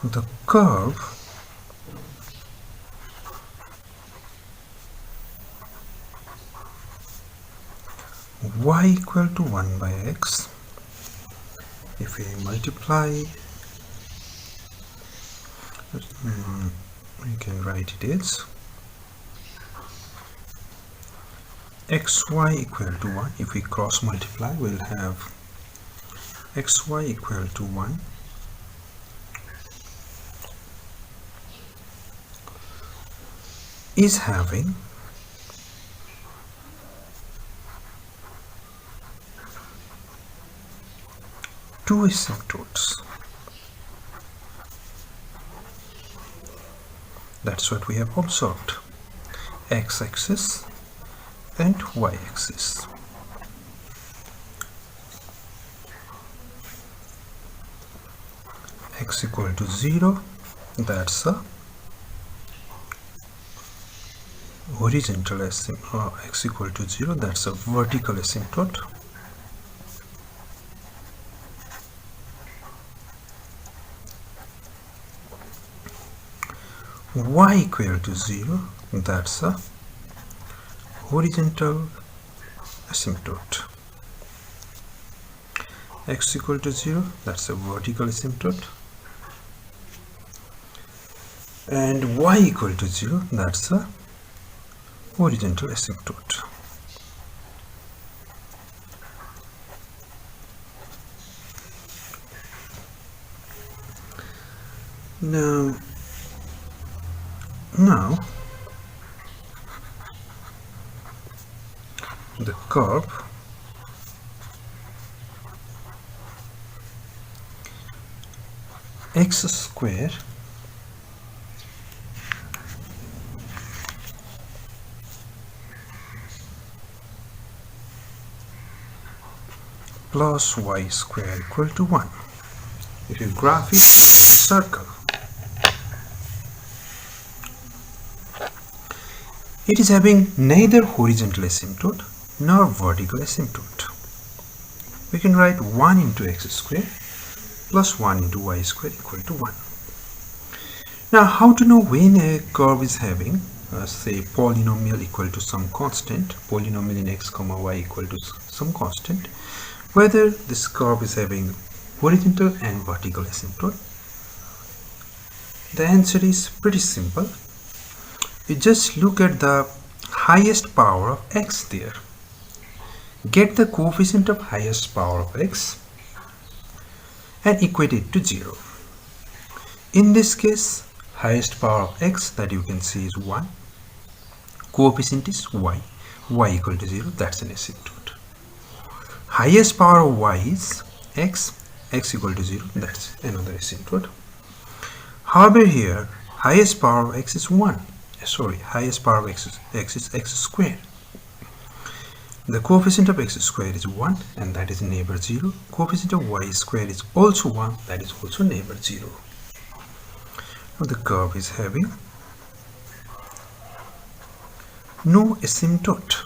the curve y equal to 1 by x, if we multiply, we can write it as xy equal to 1. If we cross multiply, we'll have xy equal to 1 is having two asymptotes. That's what we have observed, x-axis and y-axis. X equal to 0, that's a horizontal asymptote. X equal to 0, that's a vertical asymptote. Y equal to 0, that's a horizontal asymptote. X equal to 0, that's a vertical asymptote. And y equal to 0, that's a horizontal asymptote. Now the curve x square plus y square equal to 1. If you graph it using a circle, it is having neither horizontal asymptote nor vertical asymptote. We can write 1 into x square plus 1 into y square equal to 1. Now, how to know when a curve is having say polynomial equal to some constant, polynomial in x comma y equal to some constant, whether this curve is having horizontal and vertical asymptote? The answer is pretty simple. You just look at the highest power of x there. Get the coefficient of highest power of x and equate it to 0. In this case, highest power of x that you can see is 1. Coefficient is y. Y equal to 0, that's an asymptote. Highest power of y is x. X equal to 0, that's another asymptote. However, here highest power of x is 1. Sorry, highest power of x is x squared. The coefficient of x squared is 1 and that is neighbor 0. Coefficient of y squared is also 1, that is also neighbor 0. Now the curve is having no asymptote.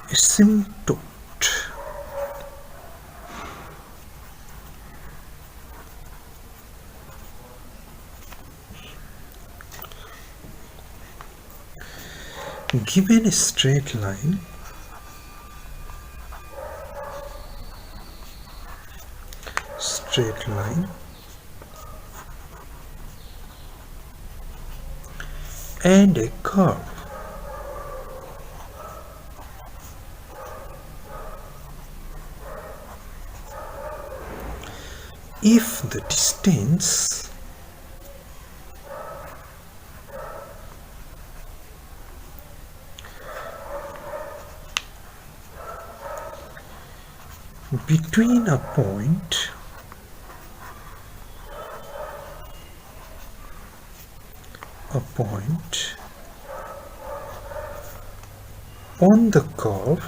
Asymptote. Given a straight line, and a curve, if the distance between a point on the curve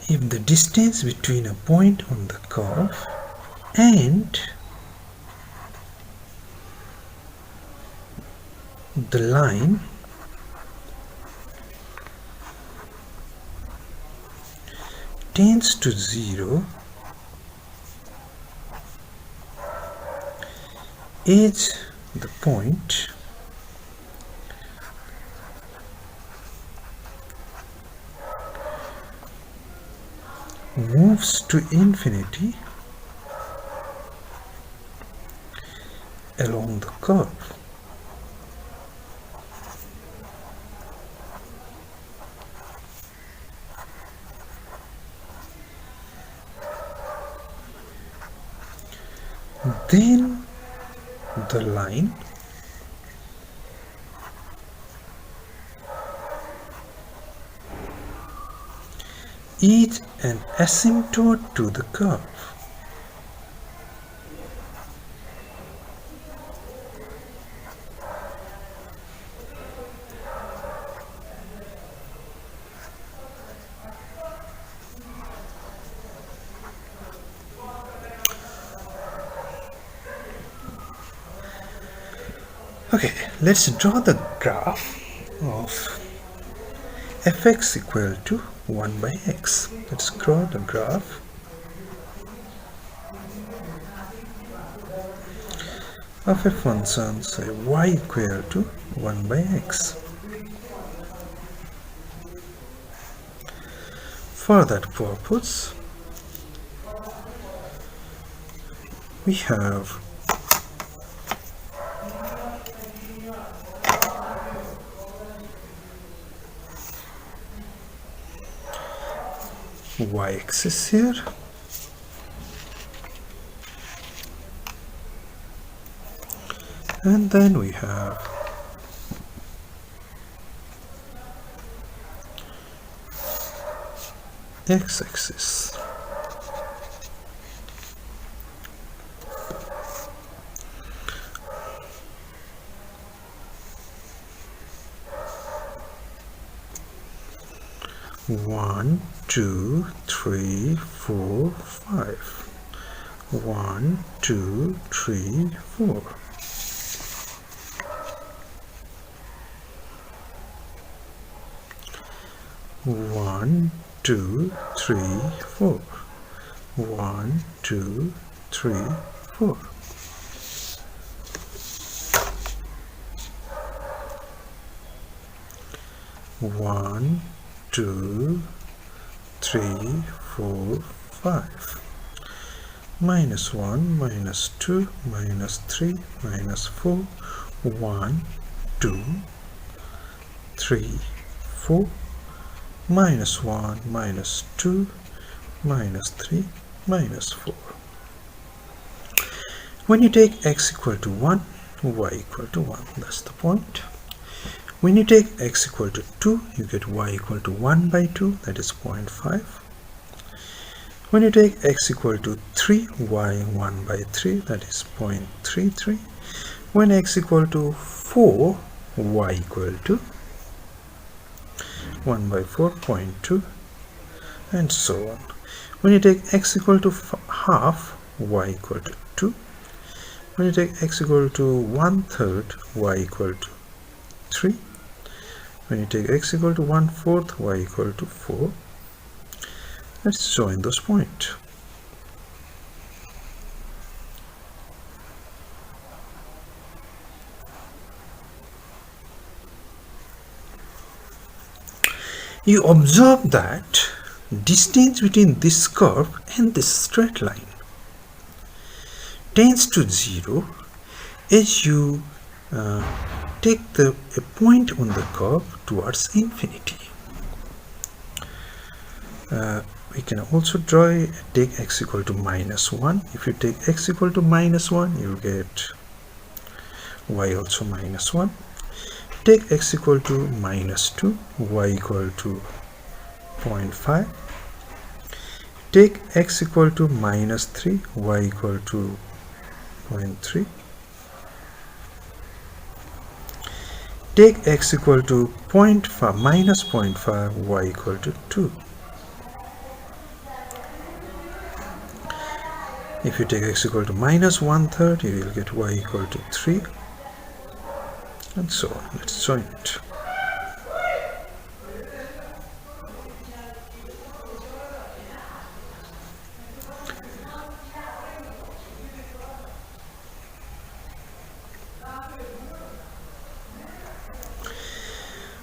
if the distance between a point on the curve and the line tends to 0, is the point moves to infinity along the curve. Then the line is an asymptote to the curve. Okay, let's draw the graph of fx equal to 1 by x. Let's draw the graph of a function, say y equal to 1 by x. For that purpose, we have y-axis here, and then we have x-axis. One, two, three, four, five. 1, 2, 3, 4. One, two, three, four. 1, 2, 3, 4. One, 2, 3, 4, 5. Minus 1, minus 2, minus 3, minus 4. 1, 2, 3, 4. Minus 1, minus 2, minus 3, minus 4. When you take x equal to 1, y equal to 1. That's the point. When you take x equal to 2, you get y equal to 1 by 2, that is 0.5. When you take x equal to 3, y 1 by 3, that is 0.33. When x equal to 4, y equal to 1 by 4, 0.2, and so on. When you take x equal to half, y equal to 2. When you take x equal to 1/3, y equal to 3. When you take x equal to 1/4, y equal to 4. Let's join those points. You observe that distance between this curve and this straight line tends to 0 as you take a point on the curve towards infinity. We can also take x equal to minus 1. If you take x equal to minus 1, you get y also minus 1. Take x equal to minus 2, y equal to 0.5. Take x equal to minus 3, y equal to 0.3. Take x equal to minus 0.5, y equal to 2. If you take x equal to minus 1/3, you will get y equal to 3, and so on. Let's join it.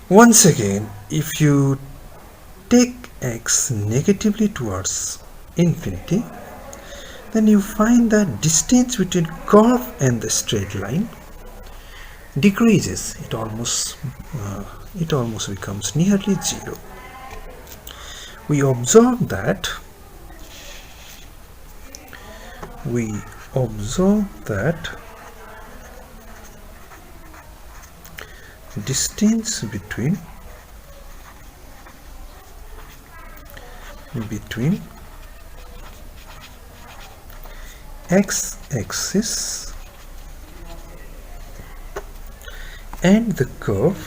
Once again, if you take x negatively towards infinity, then you find that distance between curve and the straight line decreases. It almost becomes nearly 0. We observe that distance between x-axis and the curve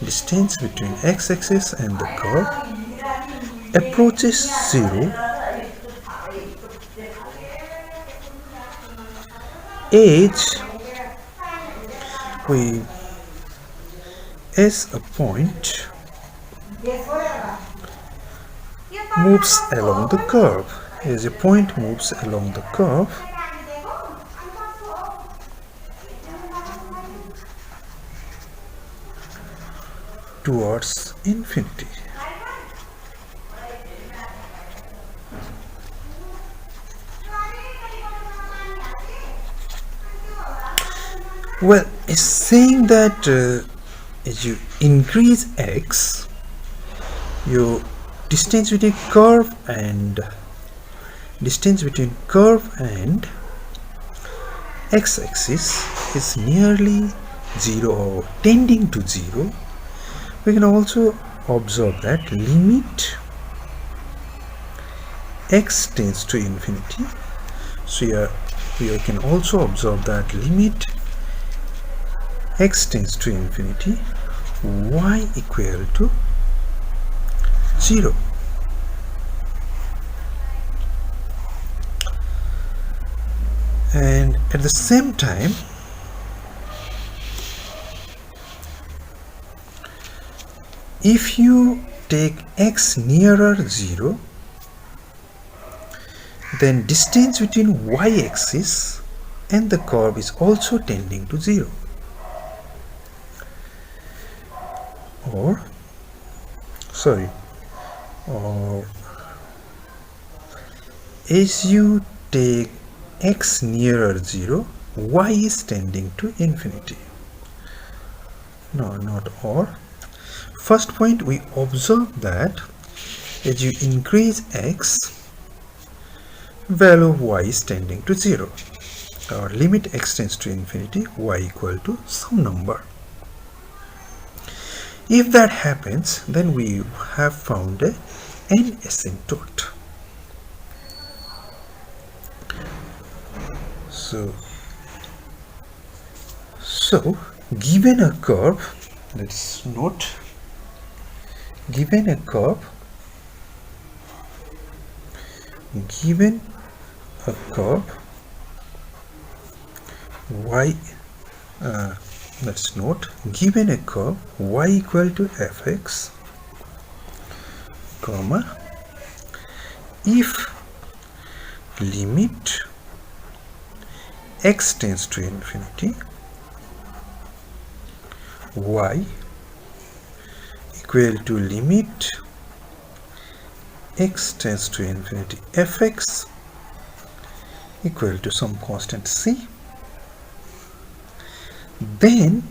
distance between x-axis and the curve approaches 0 as a point moves along the curve. As a point moves along the curve, towards infinity. Well, it's saying that as you increase x, your distance between curve and x-axis is nearly 0 or tending to 0. We can also observe that limit x tends to infinity. So here we can also observe that limit x tends to infinity, y equal to 0. And at the same time, if you take x nearer 0, then distance between y-axis and the curve is also tending to 0. Or as you take x nearer 0, y is tending to infinity. No, not or. First point, we observe that as you increase x, value of y is tending to 0. Or limit x tends to infinity, y equal to some number. If that happens, then we have found an asymptote. So given a curve, let's note, given a curve y, let's note, given a curve y equal to fx, comma, if limit x tends to infinity, y equal to limit x tends to infinity fx equal to some constant c, then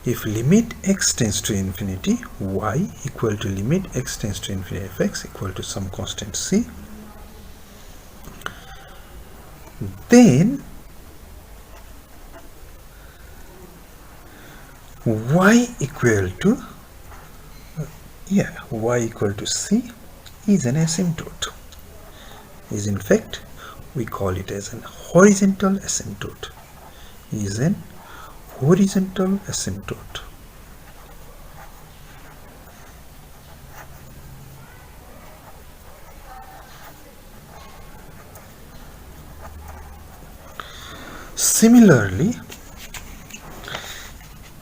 if limit x tends to infinity, y equal to limit x tends to infinity fx equal to some constant c, then y equal to c is an asymptote. Is in fact, we call it as an horizontal asymptote. Is an horizontal asymptote. Similarly,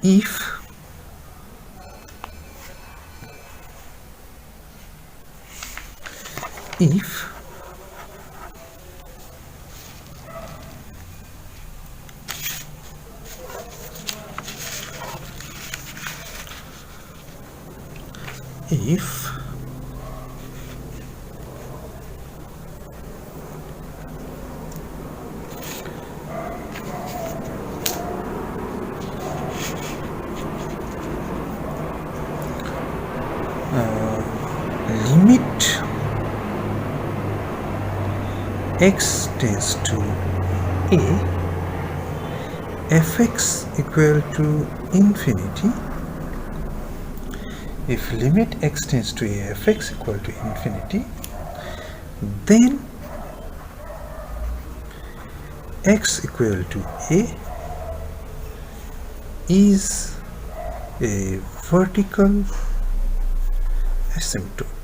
if limit x tends to a, fx equal to infinity. If limit x tends to a, fx equal to infinity, then x equal to a is a vertical asymptote.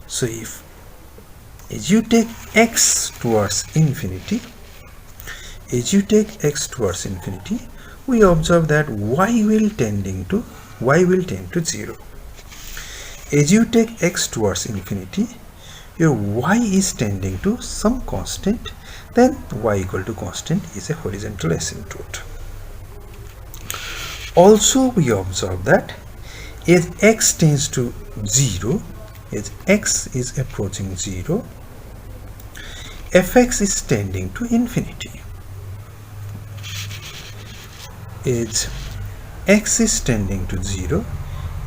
So if as you take x towards infinity, we observe that y will tend to 0. As you take x towards infinity, your y is tending to some constant, then y equal to constant is a horizontal asymptote. Also, we observe that as x tends to 0, as x is approaching 0, fx is tending to infinity. As x is tending to 0,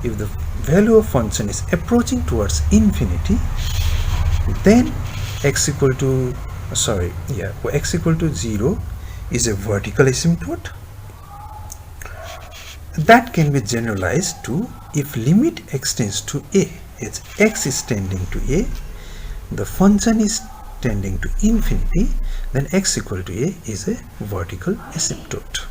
if the value of function is approaching towards infinity, then x equal to 0 is a vertical asymptote. That can be generalized to if limit x tends to a, as x is tending to a, the function is tending to infinity, then x equal to a is a vertical asymptote.